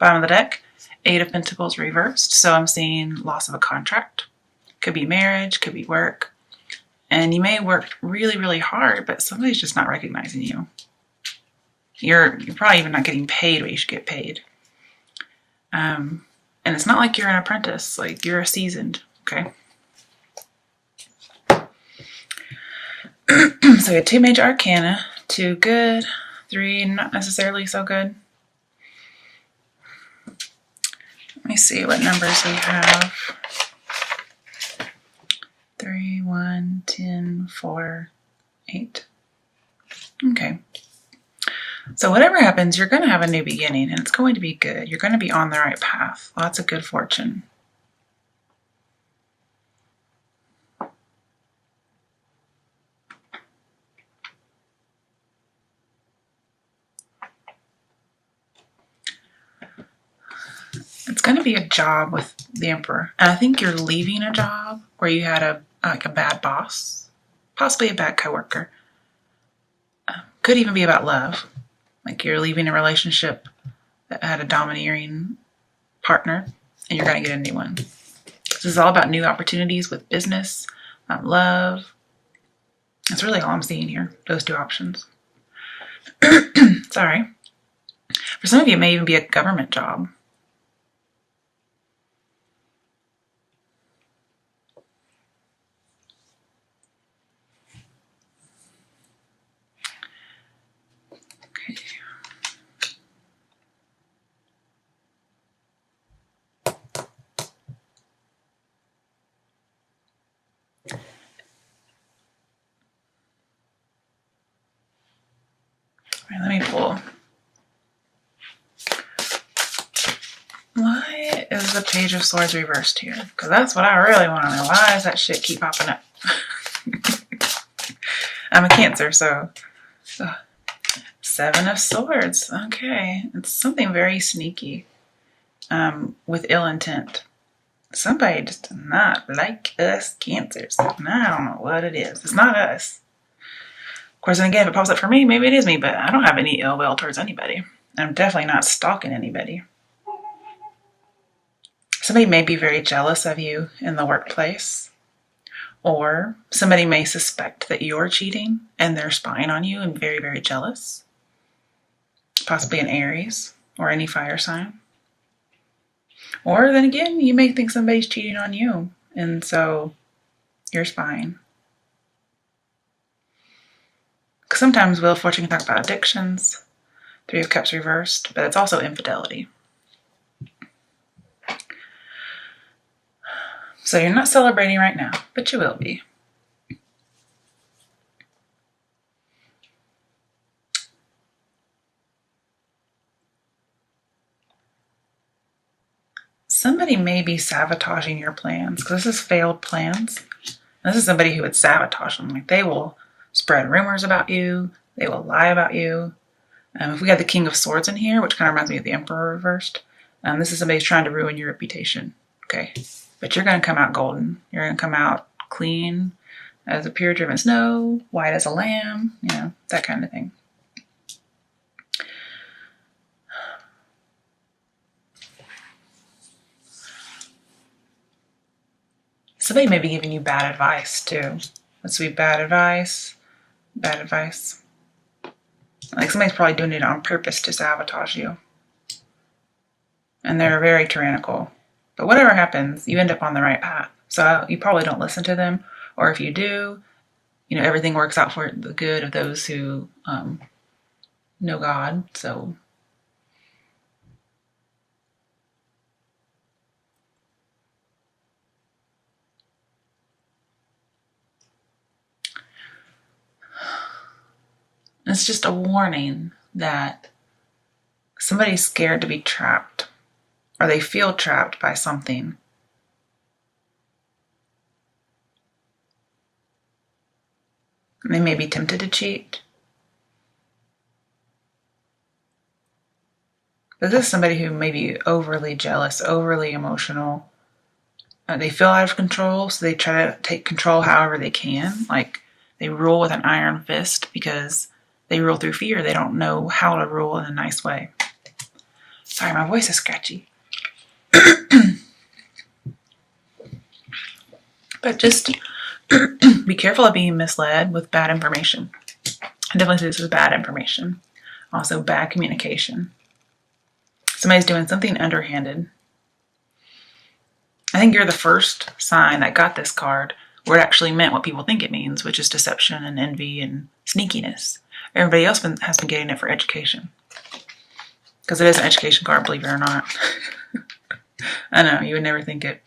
Bottom of the deck, Eight of Pentacles reversed. So I'm seeing loss of a contract. Could be marriage, could be work. And you may work really, really hard, but somebody's just not recognizing you. You're probably even not getting paid what you should get paid. And it's not like you're an apprentice, like you're a seasoned, okay? So we had 2 major arcana, 2 good, 3 not necessarily so good. Let me see what numbers we have. 3, 1, 10, 4, 8. Okay. So whatever happens, you're going to have a new beginning, and it's going to be good. You're going to be on the right path. Lots of good fortune. It's going to be a job with the Emperor. And I think you're leaving a job where you had a bad boss, possibly a bad coworker. Could even be about love. Like you're leaving a relationship that had a domineering partner and you're going to get a new one. This is all about new opportunities with business, love. That's really all I'm seeing here, those 2 options. Sorry. For some of you, it may even be a government job. Let me pull. Why is the Page of Swords reversed here? Because that's what I really want to know. Why does that shit keep popping up? I'm a Cancer, so 7 of Swords. Okay, it's something very sneaky with ill intent. Somebody just does not like us Cancers. I don't know what it is. It's not us. Of course, and again, if it pops up for me, maybe it is me, but I don't have any ill will towards anybody. I'm definitely not stalking anybody. Somebody may be very jealous of you in the workplace, or somebody may suspect that you're cheating and they're spying on you and very, very jealous. Possibly an Aries or any fire sign. Or then again, you may think somebody's cheating on you, and so you're spying. Sometimes Wheel of Fortune can talk about addictions, 3 of Cups reversed, but it's also infidelity. So you're not celebrating right now, but you will be. Somebody may be sabotaging your plans, because this is failed plans. This is somebody who would sabotage them. Like they will spread rumors about you. They will lie about you. If we got the King of Swords in here, which kind of reminds me of the Emperor reversed, this is somebody who's trying to ruin your reputation. Okay, but you're going to come out golden. You're going to come out clean as a pure driven snow, white as a lamb, you know, that kind of thing. Somebody may be giving you bad advice too. Let's see, bad advice. Bad advice. Like somebody's probably doing it on purpose to sabotage you. And they're very tyrannical. But whatever happens, you end up on the right path. So you probably don't listen to them. Or if you do, you know, everything works out for the good of those who know God. So it's just a warning that somebody's scared to be trapped, or they feel trapped by something. And they may be tempted to cheat. But this is somebody who may be overly jealous, overly emotional. They feel out of control, so they try to take control however they can. Like they rule with an iron fist because they rule through fear. They don't know how to rule in a nice way. Sorry, my voice is scratchy. But just be careful of being misled with bad information. I definitely see this as bad information. Also, bad communication. Somebody's doing something underhanded. I think you're the first sign that got this card where it actually meant what people think it means, which is deception and envy and sneakiness. Everybody else has been getting it for education. Because it is an education card, believe it or not. I know, you would never think it.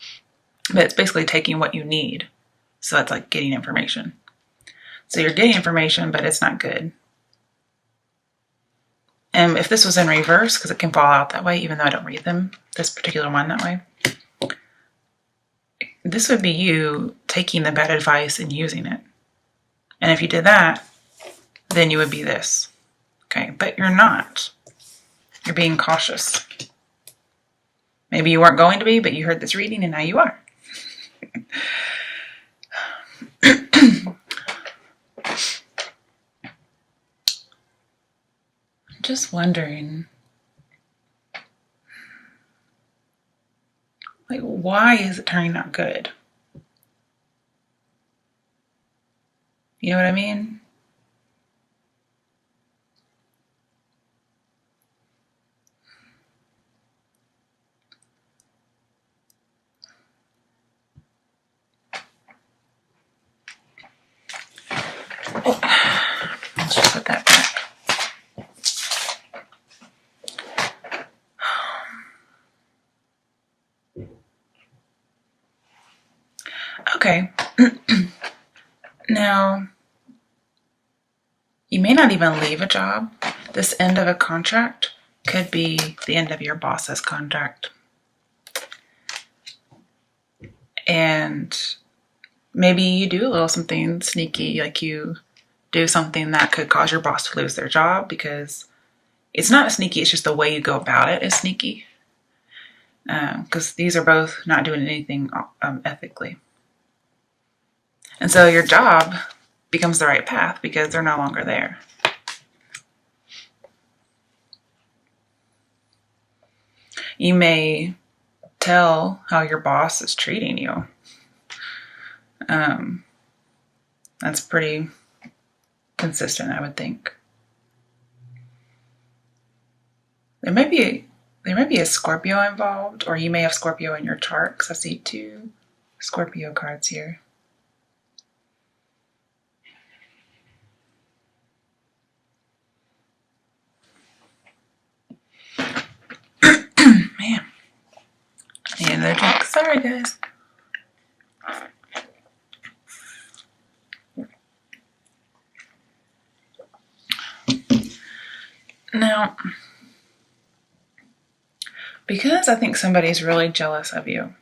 But it's basically taking what you need. So that's like getting information. So you're getting information, but it's not good. And if this was in reverse, because it can fall out that way, even though I don't read them, this particular one that way, this would be you taking the bad advice and using it. And if you did that, then you would be this. Okay, but you're not. You're being cautious. Maybe you weren't going to be, but you heard this reading and now you are. Just wondering, like, why is it turning out good? You know what I mean? Oh, let's just put that back. Okay. Now, you may not even leave a job. This end of a contract could be the end of your boss's contract. And maybe you do a little something sneaky, like you do something that could cause your boss to lose their job, because it's not sneaky, it's just the way you go about it is sneaky. Because these are both not doing anything ethically. And so your job becomes the right path because they're no longer there. You may tell how your boss is treating you. That's pretty consistent, I would think. There may be a Scorpio involved, or you may have Scorpio in your chart, because I see 2 Scorpio cards here. Man. I need another drink. Sorry, guys. Now, because I think somebody's really jealous of you,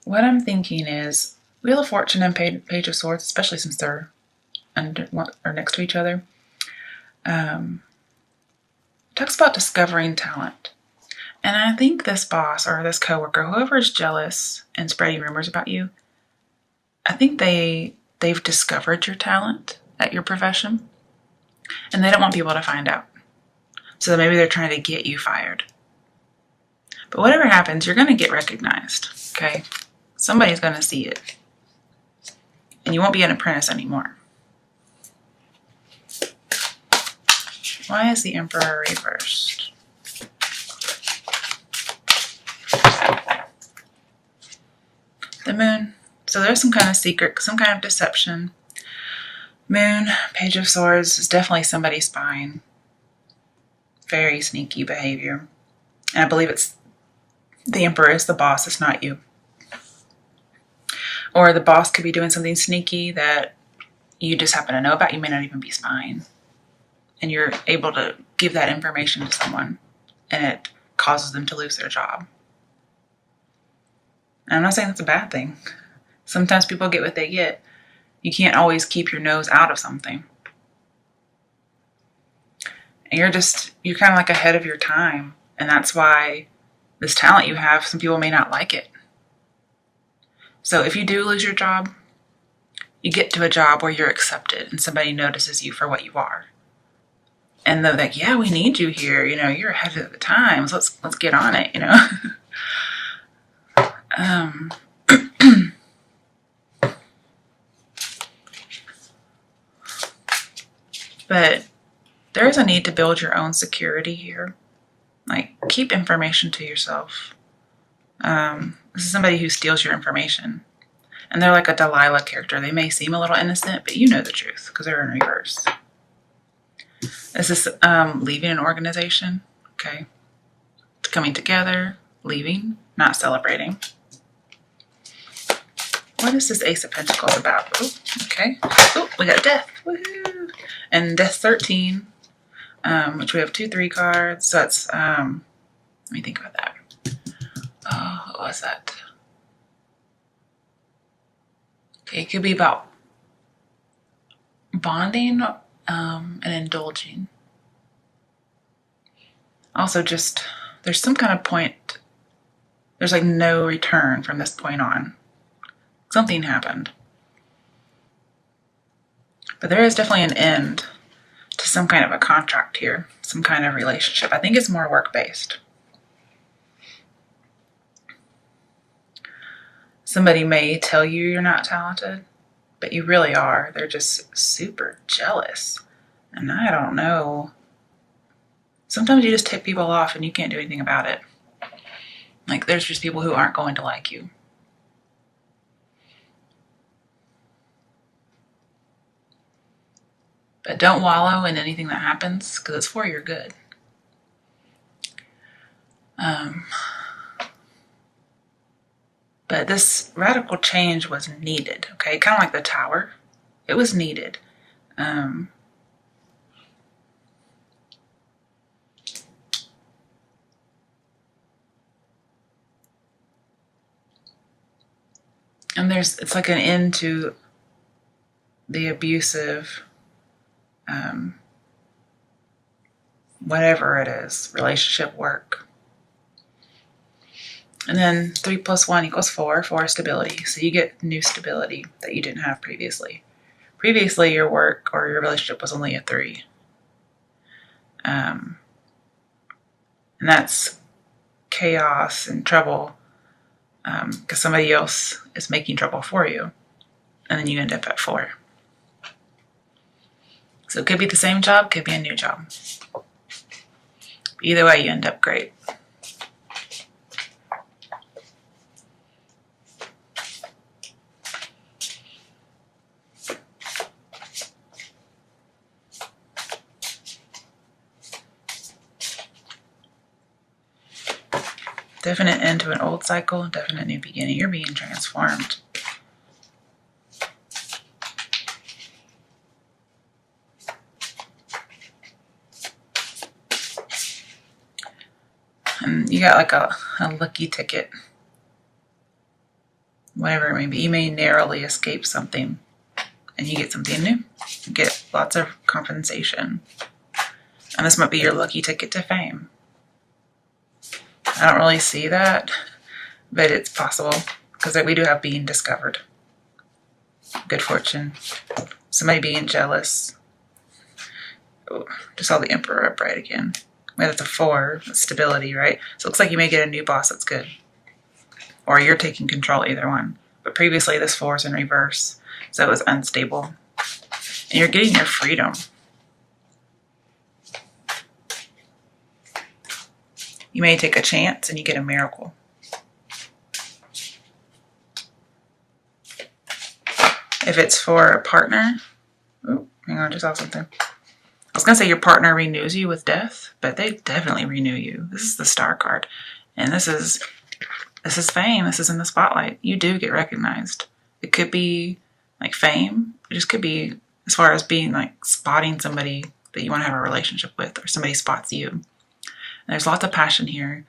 what I'm thinking is Wheel of Fortune and Page of Swords, especially since they're next to each other, talks about discovering talent. And I think this boss or this coworker, whoever is jealous and spreading rumors about you, I think they've discovered your talent at your profession, and they don't want people to find out. So maybe they're trying to get you fired. But whatever happens, you're going to get recognized, okay? Somebody's going to see it. And you won't be an apprentice anymore. Why is the Emperor reversed? The Moon. So there's some kind of secret, some kind of deception. Moon, Page of Swords is definitely somebody spying. Very sneaky behavior. And I believe it's the Emperor is the boss, it's not you. Or the boss could be doing something sneaky that you just happen to know about. You may not even be spying. And you're able to give that information to someone, and it causes them to lose their job. And I'm not saying that's a bad thing. Sometimes people get what they get. You can't always keep your nose out of something. And you're kind of like ahead of your time. And that's why this talent you have, some people may not like it. So if you do lose your job, you get to a job where you're accepted and somebody notices you for what you are. And they're like, yeah, we need you here. You know, you're ahead of the times. Let's get on it, you know. But there is a need to build your own security here. Like, keep information to yourself. This is somebody who steals your information. And they're like a Delilah character. They may seem a little innocent, but you know the truth because they're in reverse. This is leaving an organization. Okay. Coming together, leaving, not celebrating. What is this Ace of Pentacles about? Ooh, okay. Oh, we got Death. Woohoo! And Death 13, which we have 2 3 cards. So that's, let me think about that. Oh, what was that? Okay, it could be about bonding and indulging. Also, just there's some kind of point, there's like no return from this point on. Something happened. But there is definitely an end to some kind of a contract here, some kind of relationship. I think it's more work-based. Somebody may tell you you're not talented, but you really are. They're just super jealous. And I don't know. Sometimes you just tip people off and you can't do anything about it. Like, there's just people who aren't going to like you. But don't wallow in anything that happens because it's for your good. But this radical change was needed, okay? Kind of like the Tower. It was needed. And it's like an end to the abusive, whatever it is, relationship, work. And then 3 + 1 = 4, 4 is stability. So you get new stability that you didn't have previously. Previously, your work or your relationship was only a 3. And that's chaos and trouble because somebody else is making trouble for you. And then you end up at 4. So it could be the same job, could be a new job. Either way, you end up great. Definite end to an old cycle, definite new beginning. You're being transformed. And you got like a lucky ticket. Whatever it may be. You may narrowly escape something and you get something new. You get lots of compensation. And this might be your lucky ticket to fame. I don't really see that, but it's possible because we do have being discovered. Good fortune. Somebody being jealous. Oh, just saw the Emperor upright again. Well, that's a 4. That's stability, right? So it looks like you may get a new boss that's good. Or you're taking control, either one. But previously this 4 is in reverse, so it was unstable. And you're getting your freedom. You may take a chance and you get a miracle. If it's for a partner, oh, hang on, I just saw something. I was going to say your partner renews you with death, but they definitely renew you. This is the Star card. And this is fame. This is in the spotlight. You do get recognized. It could be like fame. It just could be as far as being like spotting somebody that you want to have a relationship with, or somebody spots you. And there's lots of passion here,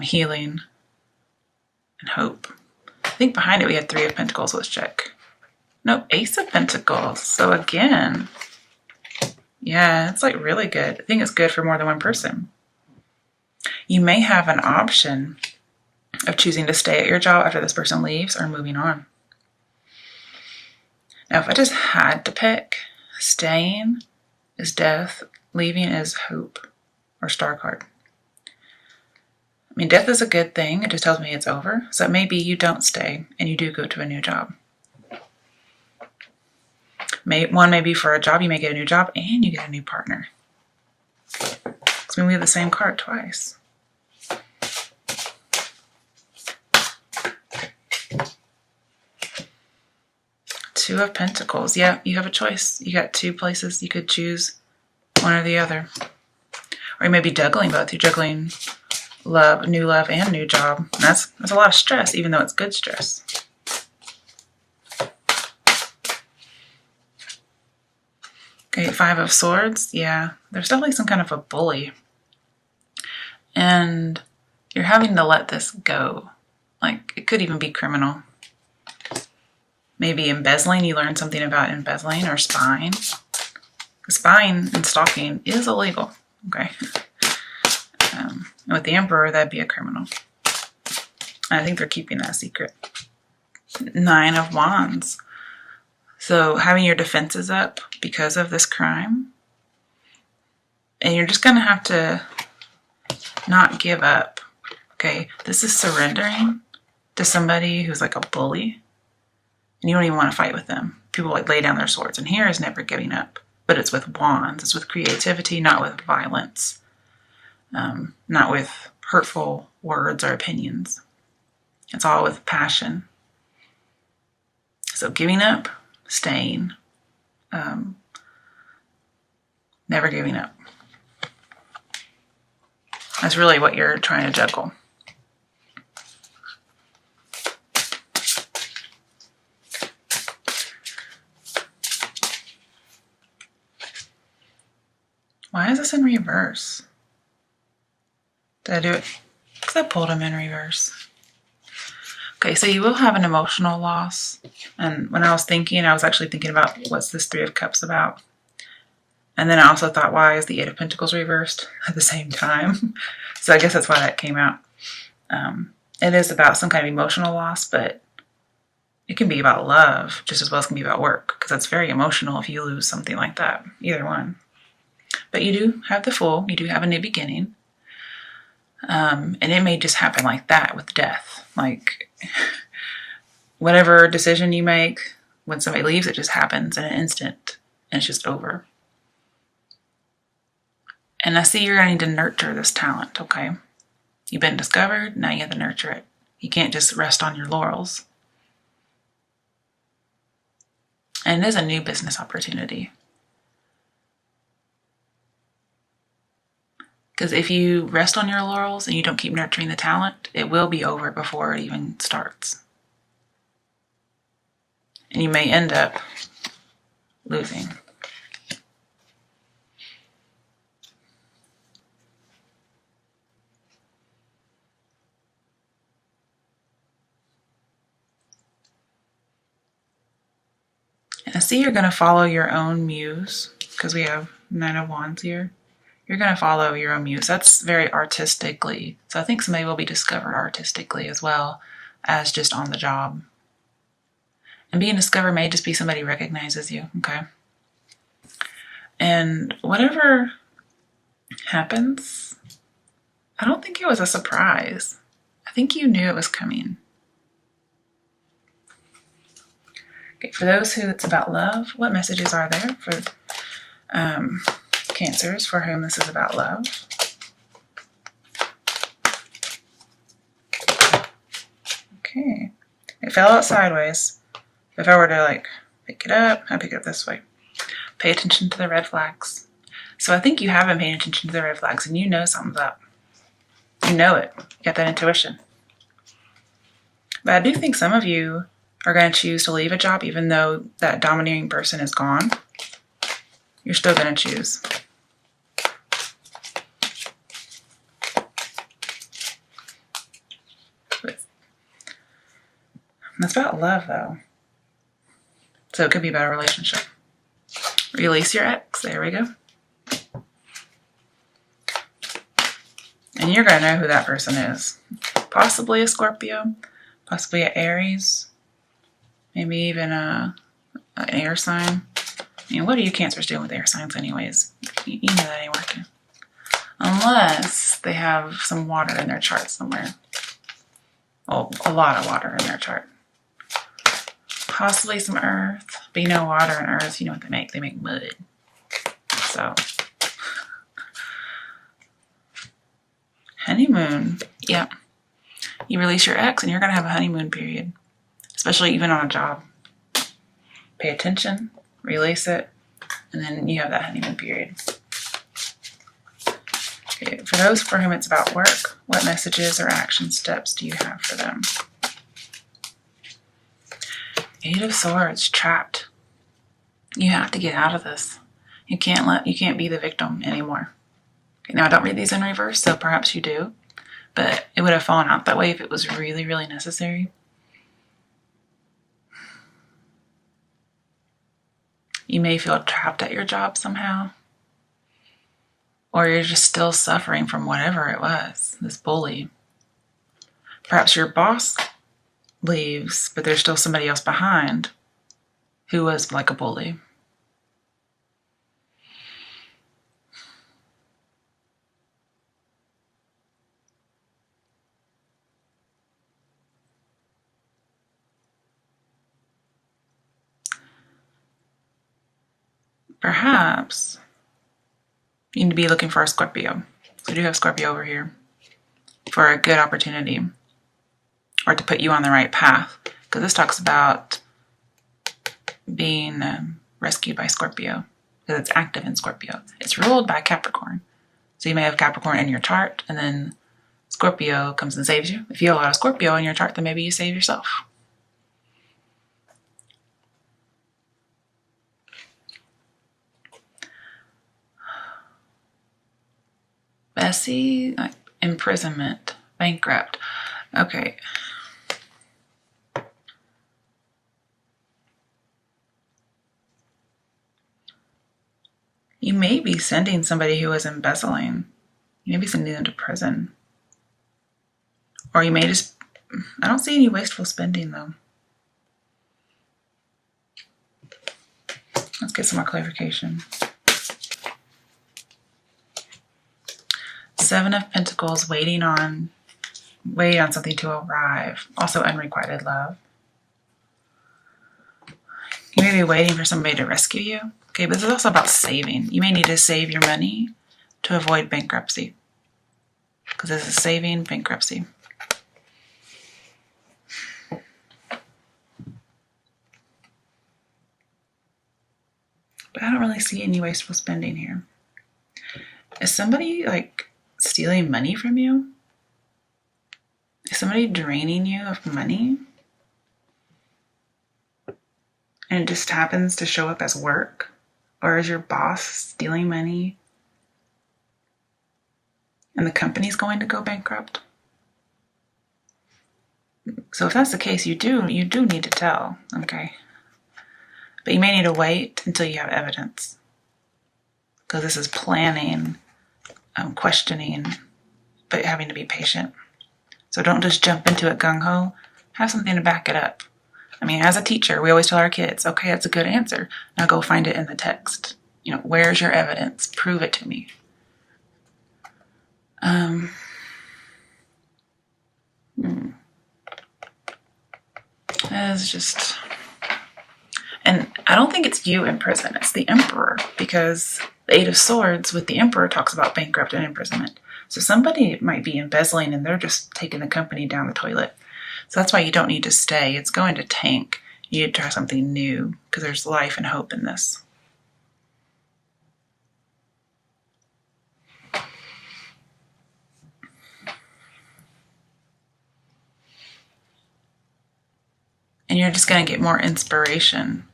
healing, and hope. I think behind it we had 3 of Pentacles. Let's check. No, Ace of Pentacles. So again, yeah, it's like really good. I think it's good for more than one person. You may have an option of choosing to stay at your job after this person leaves or moving on. Now, if I just had to pick, staying is death, Leaving is hope or star card. I mean, death is a good thing. It just tells me it's over. So it may be you don't stay and you do go to a new job. One may be for a job. You may get a new job and you get a new partner. So we have the same card twice. Two of Pentacles. Yeah, you have a choice. You got two places. You could choose one or the other. Or you may be juggling both. You're juggling new love and new job. And that's a lot of stress, even though it's good stress. Okay, Five of Swords. Yeah, there's definitely some kind of a bully. And you're having to let this go. Like, it could even be criminal. Maybe embezzling. You learn something about embezzling or spying. Spying and stalking is illegal. Okay. And with the Emperor, that'd be a criminal. I think they're keeping that secret. Nine of Wands. So having your defenses up because of this crime. And you're just going to have to not give up. Okay. This is surrendering to somebody who's like a bully. And you don't even want to fight with them. People like lay down their swords. And here is never giving up. But it's with wands. It's with creativity, not with violence. Not with hurtful words or opinions. It's all with passion. So giving up, staying, never giving up. That's really what you're trying to juggle. Why is this in reverse? Did I do it? Because I pulled him in reverse. Okay, so you will have an emotional loss. And when I was thinking, I was actually thinking about what's this Three of Cups about. And then I also thought, why is the Eight of Pentacles reversed at the same time? So I guess that's why that came out. It is about some kind of emotional loss, but it can be about love just as well as it can be about work. Because that's very emotional if you lose something like that. Either one. But you do have the Fool. You do have a new beginning. And it may just happen like that with death. Like, whatever decision you make, when somebody leaves, it just happens in an instant. And it's just over. And I see you're going to need to nurture this talent, okay? You've been discovered, now you have to nurture it. You can't just rest on your laurels. And it is a new business opportunity. Because if you rest on your laurels and you don't keep nurturing the talent, it will be over before it even starts. And you may end up losing. And I see you're going to follow your own muse, because we have Nine of Wands here. You're going to follow your own muse. That's very artistically. So I think somebody will be discovered artistically as well as just on the job. And being discovered may just be somebody recognizes you, okay? And whatever happens, I don't think it was a surprise. I think you knew it was coming. Okay, for those who it's about love, what messages are there for Cancers for whom this is about love? Okay. It fell out sideways. If I were to like pick it up, I'd pick it up this way. Pay attention to the red flags. So I think you have been paying attention to the red flags and you know something's up. You know it. You got that intuition. But I do think some of you are going to choose to leave a job even though that domineering person is gone. You're still going to choose. That's about love, though. So it could be about a relationship. Release your ex. There we go. And you're going to know who that person is. Possibly a Scorpio. Possibly an Aries. Maybe even an air sign. I mean, what are you Cancers doing with air signs anyways? You know that ain't working. Unless they have some water in their chart somewhere. Well, a lot of water in their chart. Possibly some earth. But you know water and earth, you know what they make? They make mud. So, honeymoon. Yep. You release your ex and you're going to have a honeymoon period. Especially even on a job. Pay attention, release it, and then you have that honeymoon period. Okay, for those for whom it's about work, what messages or action steps do you have for them? 8 of Swords, trapped. You have to get out of this. You can't be the victim anymore. Okay, now I don't read these in reverse, so perhaps you do, but it would have fallen out that way if it was really, really necessary. You may feel trapped at your job somehow, or you're just still suffering from whatever it was, this bully. Perhaps your boss leaves, but there's still somebody else behind who was like a bully. Perhaps you need to be looking for a Scorpio. So I do have Scorpio over here for a good opportunity or to put you on the right path. Because this talks about being rescued by Scorpio because it's active in Scorpio. It's ruled by Capricorn. So you may have Capricorn in your chart and then Scorpio comes and saves you. If you have a lot of Scorpio in your chart, then maybe you save yourself. Bessie, like imprisonment, bankrupt. Okay. You may be sending somebody who is embezzling. You may be sending them to prison. Or you may just, I don't see any wasteful spending though. Let's get some more clarification. 7 of Pentacles, waiting on something to arrive. Also unrequited love. You may be waiting for somebody to rescue you. Okay, but this is also about saving. You may need to save your money to avoid bankruptcy. Because this is saving bankruptcy. But I don't really see any wasteful spending here. Is somebody like stealing money from you? Is somebody draining you of money? And it just happens to show up as work? Or is your boss stealing money and the company's going to go bankrupt? So if that's the case, you do need to tell, okay? But you may need to wait until you have evidence. Because this is planning, questioning, but having to be patient. So don't just jump into it gung-ho. Have something to back it up. I mean, as a teacher, we always tell our kids, okay, that's a good answer. Now go find it in the text. You know, where's your evidence? Prove it to me. That is just... And I don't think it's you in prison. It's the Emperor, because the 8 of Swords with the Emperor talks about bankrupt and imprisonment. So somebody might be embezzling and they're just taking the company down the toilet. So that's why you don't need to stay. It's going to tank. You need to try something new because there's life and hope in this. And you're just going to get more inspiration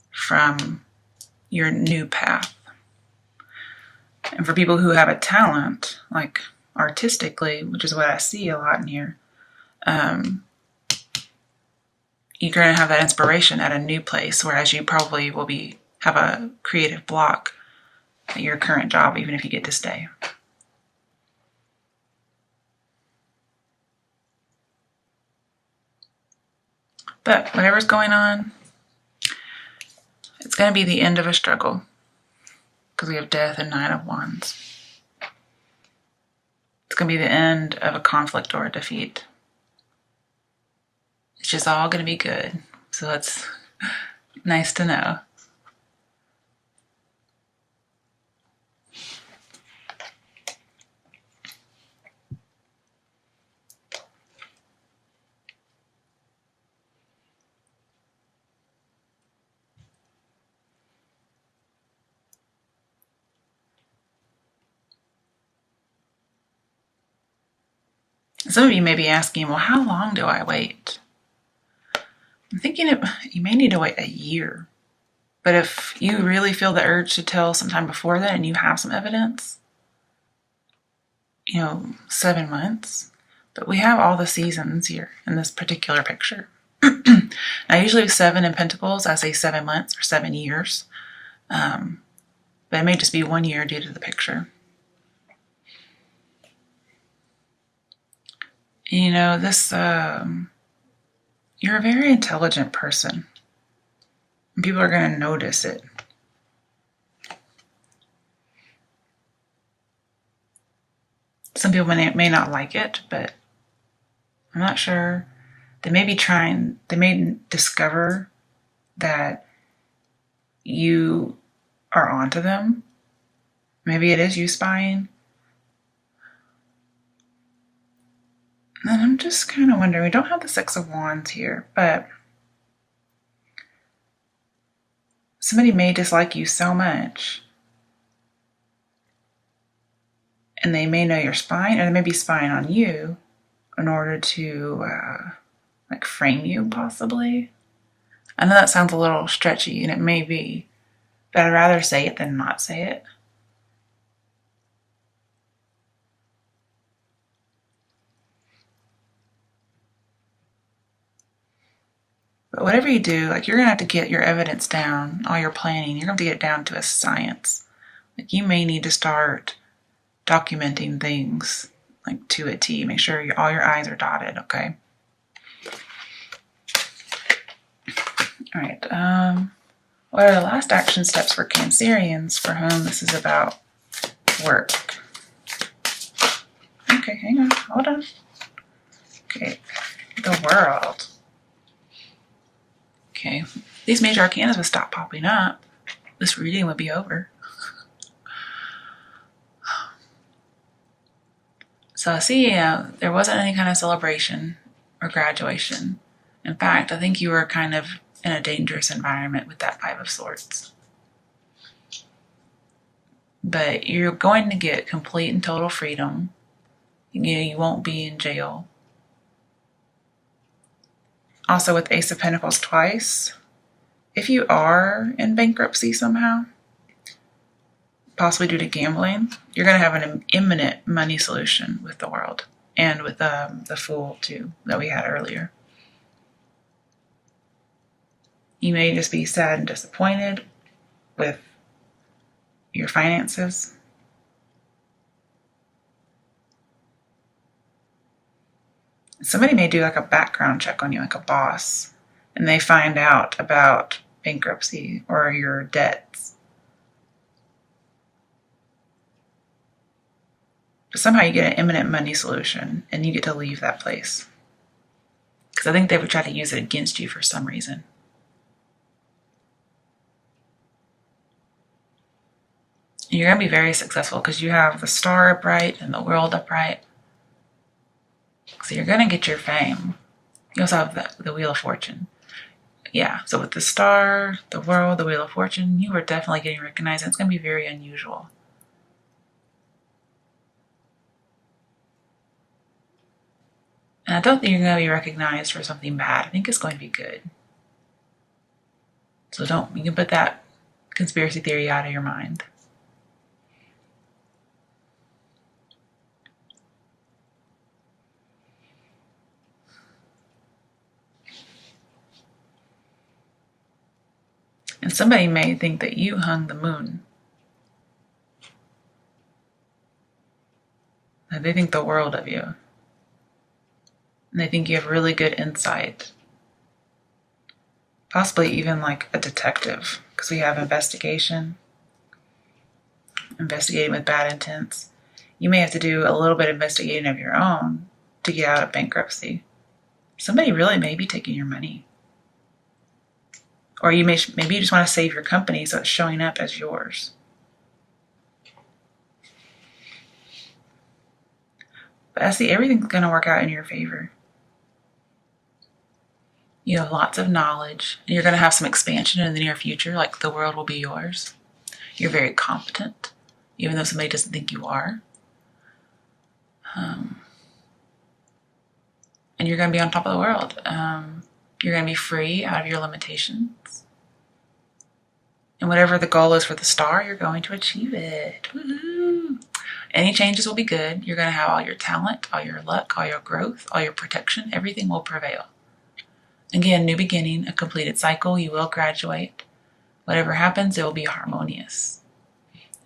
from your new path. And for people who have a talent, like artistically, which is what I see a lot in here, you're going to have that inspiration at a new place, whereas you probably will have a creative block at your current job, even if you get to stay. But whatever's going on, it's going to be the end of a struggle because we have death and Nine of Wands. It's going to be the end of a conflict or a defeat. It's just all going to be good. So that's nice to know. Some of you may be asking, well, how long do I wait? I'm thinking you may need to wait a year. But if you really feel the urge to tell sometime before that and you have some evidence, 7 months. But we have all the seasons here in this particular picture. Now, usually with 7 in Pentacles, I say 7 months or 7 years. But it may just be 1 year due to the picture. This, you're a very intelligent person. And people are going to notice it. Some people may not like it, but I'm not sure. They may discover that you are onto them. Maybe it is you spying. And I'm just kind of wondering, we don't have the Six of Wands here, but somebody may dislike you so much, and they may know you're spying, or they may be spying on you in order to frame you, possibly. I know that sounds a little stretchy, and it may be, but I'd rather say it than not say it. But whatever you do, you're going to have to get your evidence down, all your planning, you're going to have to get it down to a science. You may need to start documenting things, to a T. Make sure all your I's are dotted, okay? All right. What are the last action steps for Cancerians for whom this is about work? Okay, hang on. Hold on. Okay. The World. Okay. These major arcanas would stop popping up. This reading would be over. So I see there wasn't any kind of celebration or graduation. In fact, I think you were kind of in a dangerous environment with that Five of Swords. But you're going to get complete and total freedom. You won't be in jail. Also with Ace of Pentacles twice, if you are in bankruptcy somehow, possibly due to gambling, you're going to have an imminent money solution with the World and with the Fool too that we had earlier. You may just be sad and disappointed with your finances. Somebody may do a background check on you, a boss, and they find out about bankruptcy or your debts. But somehow you get an imminent money solution and you get to leave that place. Because I think they would try to use it against you for some reason. You're going to be very successful because you have the Star upright and the World upright. So you're going to get your fame. You also have the Wheel of Fortune. Yeah, so with the Star, the World, the Wheel of Fortune, you are definitely getting recognized. And it's going to be very unusual. And I don't think you're going to be recognized for something bad. I think it's going to be good. So you can put that conspiracy theory out of your mind. And somebody may think that you hung the moon. That they think the world of you. And they think you have really good insight. Possibly even like a detective, because we have investigation, investigating with bad intents. You may have to do a little bit of investigating of your own to get out of bankruptcy. Somebody really may be taking your money. Or maybe you just want to save your company so it's showing up as yours. But I see everything's going to work out in your favor. You have lots of knowledge, and you're going to have some expansion in the near future, like the world will be yours. You're very competent, even though somebody doesn't think you are. And you're going to be on top of the world. You're going to be free out of your limitations. And whatever the goal is for the star, you're going to achieve it. Woo-hoo. Any changes will be good. You're going to have all your talent, all your luck, all your growth, all your protection. Everything will prevail. Again, new beginning, a completed cycle. You will graduate. Whatever happens, it will be harmonious.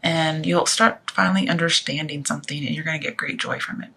And you'll start finally understanding something, and you're going to get great joy from it.